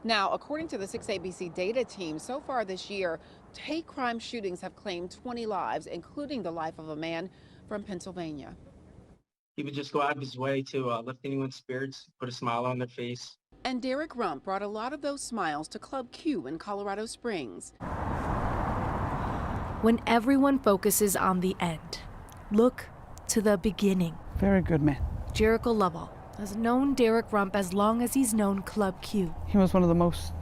Now, according to the 6ABC data team, so far this year, hate crime shootings have claimed 20 lives, including the life of a man from Pennsylvania. He would just go out of his way to lift anyone's spirits, put a smile on their face. And Derrick Rump brought a lot of those smiles to Club Q in Colorado Springs. When everyone focuses on the end, look to the beginning. Very good man. Jericho Lovell has known Derrick Rump as long as he's known Club Q. He was one of the most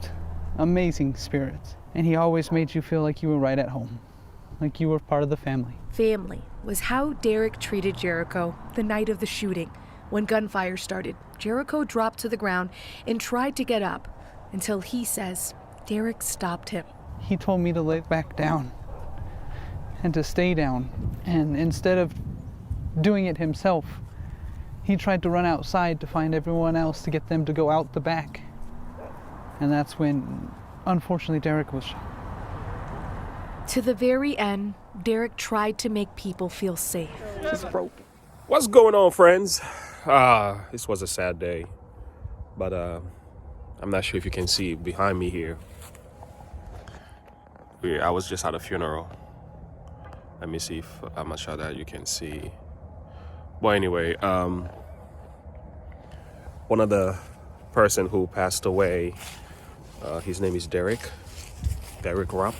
amazing spirits, and he always made you feel like you were right at home, like you were part of the family. Family was how Derrick treated Jericho the night of the shooting. When gunfire started, Jericho dropped to the ground and tried to get up until he says Derrick stopped him. He told me to lay back down and to stay down, and instead of doing it himself, he tried to run outside to find everyone else to get them to go out the back. And that's when, unfortunately, Derrick was shot. To the very end, Derrick tried to make people feel safe. Just broke. What's going on, friends? This was a sad day, but I'm not sure if you can see behind me here. I was just at a funeral. Let me see if I'm not sure that you can see. Well, anyway, one of the person who passed away, his name is Derrick Rump,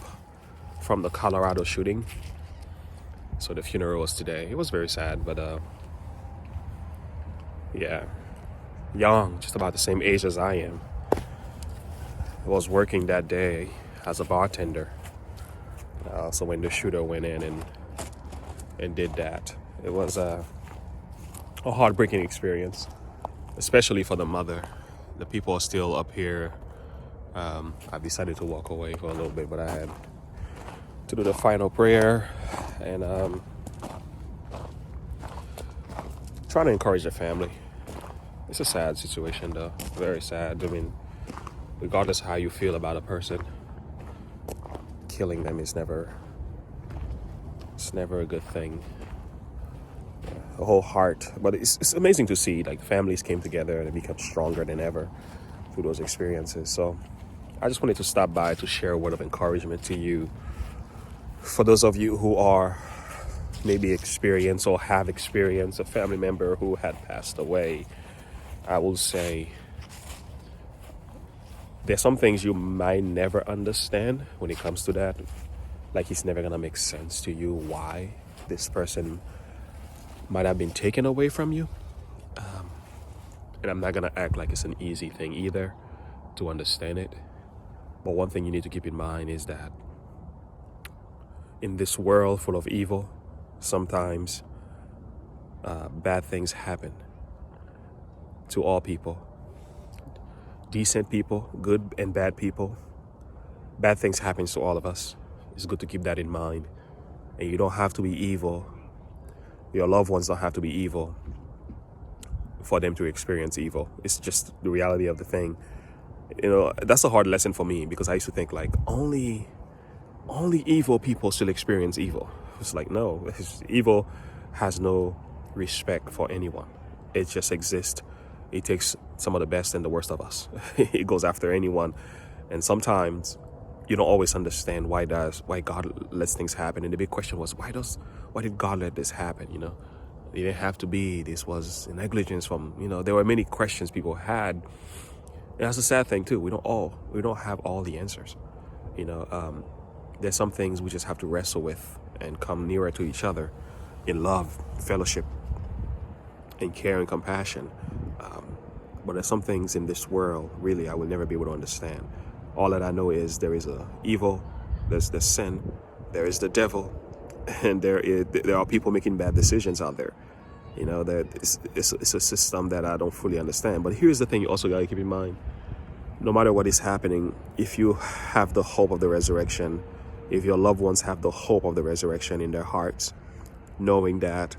from the Colorado shooting. So the funeral was today. It was very sad, but yeah, young, just about the same age as I am. I was working that day as a bartender. So when the shooter went in and did that, it was a heartbreaking experience, especially for the mother. The people are still up here. I decided to walk away for a little bit, but I had to do the final prayer and trying to encourage the family. It's a sad situation, though. Very sad. I mean, regardless of how you feel about a person, killing them is never a good thing. A whole heart. But it's amazing to see, like, families came together and become stronger than ever through those experiences. So I just wanted to stop by to share a word of encouragement to you. For those of you who are maybe experienced or have experienced a family member who had passed away, I will say there's some things you might never understand when it comes to that. Like, it's never gonna make sense to you why this person might have been taken away from you. And I'm not gonna act like it's an easy thing either to understand it. But one thing you need to keep in mind is that in this world full of evil, sometimes bad things happen to all people. Decent people, good and bad people. Bad things happen to all of us. It's good to keep that in mind. And you don't have to be evil. Your loved ones don't have to be evil for them to experience evil. It's just the reality of the thing. You know, that's a hard lesson for me, because I used to think, like, only evil people still experience evil. It's like, no, evil has no respect for anyone. It just exists. It takes some of the best and the worst of us. It goes after anyone. And sometimes you don't always understand why God lets things happen. And the big question was, why did God let this happen? You know, it didn't have to be. This was negligence from, there were many questions people had. And that's a sad thing too. We don't have all the answers. There's some things we just have to wrestle with and come nearer to each other in love, fellowship, and care and compassion. But there's some things in this world, really, I will never be able to understand. All that I know is there is evil, there's the sin, there is the devil, and there are people making bad decisions out there. It's a system that I don't fully understand. But here's the thing you also got to keep in mind. No matter what is happening, if you have the hope of the resurrection, if your loved ones have the hope of the resurrection in their hearts, knowing that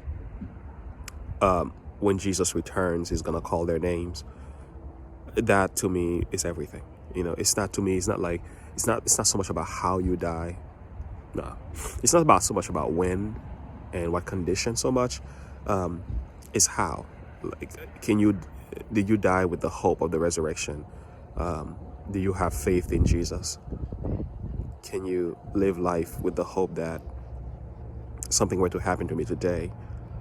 when Jesus returns, he's going to call their names, that to me is everything. It's not so much about how you die. No, it's not so much about when and what condition so much. Is how. Like, did you die with the hope of the resurrection? Do you have faith in Jesus? Can you live life with the hope that something were to happen to me today?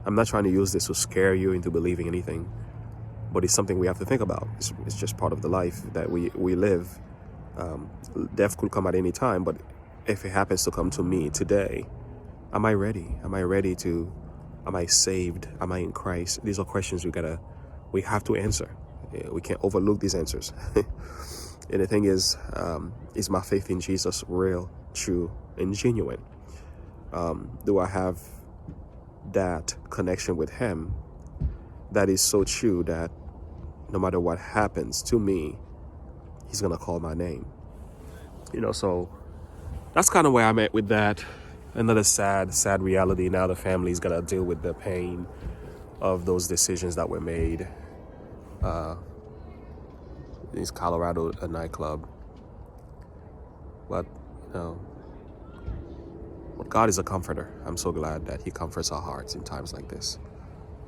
I'm not trying to use this to scare you into believing anything, but it's something we have to think about. It's just part of the life that we live. Death could come at any time, but if it happens to come to me today, am I ready? Am I saved? Am I in Christ? These are questions we have to answer. We can't overlook these answers. And the thing is my faith in Jesus real, true, and genuine? Do I have that connection with him that is so true that no matter what happens to me, he's gonna call my name? So that's kind of where I'm at with that. Another sad reality. Now the family's gotta deal with the pain of those decisions that were made. In Colorado, a nightclub. But but God is a comforter. I'm so glad that he comforts our hearts in times like this.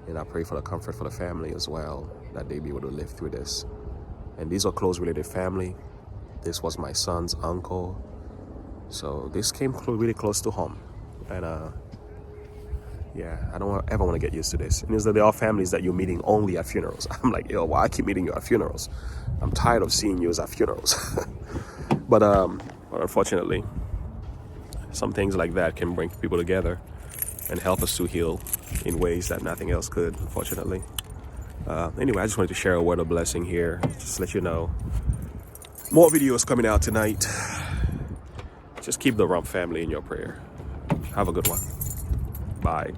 And I pray for the comfort for the family as well, that they be able to live through this. And these are close related family. This was my son's uncle. So this came really close to home. And I don't ever want to get used to this. And there are families that you're meeting only at funerals. I'm like, yo, why I keep meeting you at funerals? I'm tired of seeing you at funerals. But unfortunately, some things like that can bring people together and help us to heal in ways that nothing else could, unfortunately. Anyway, I just wanted to share a word of blessing here. Just to let you know, more videos coming out tonight. Just keep the Rump family in your prayer. Have a good one. Bye.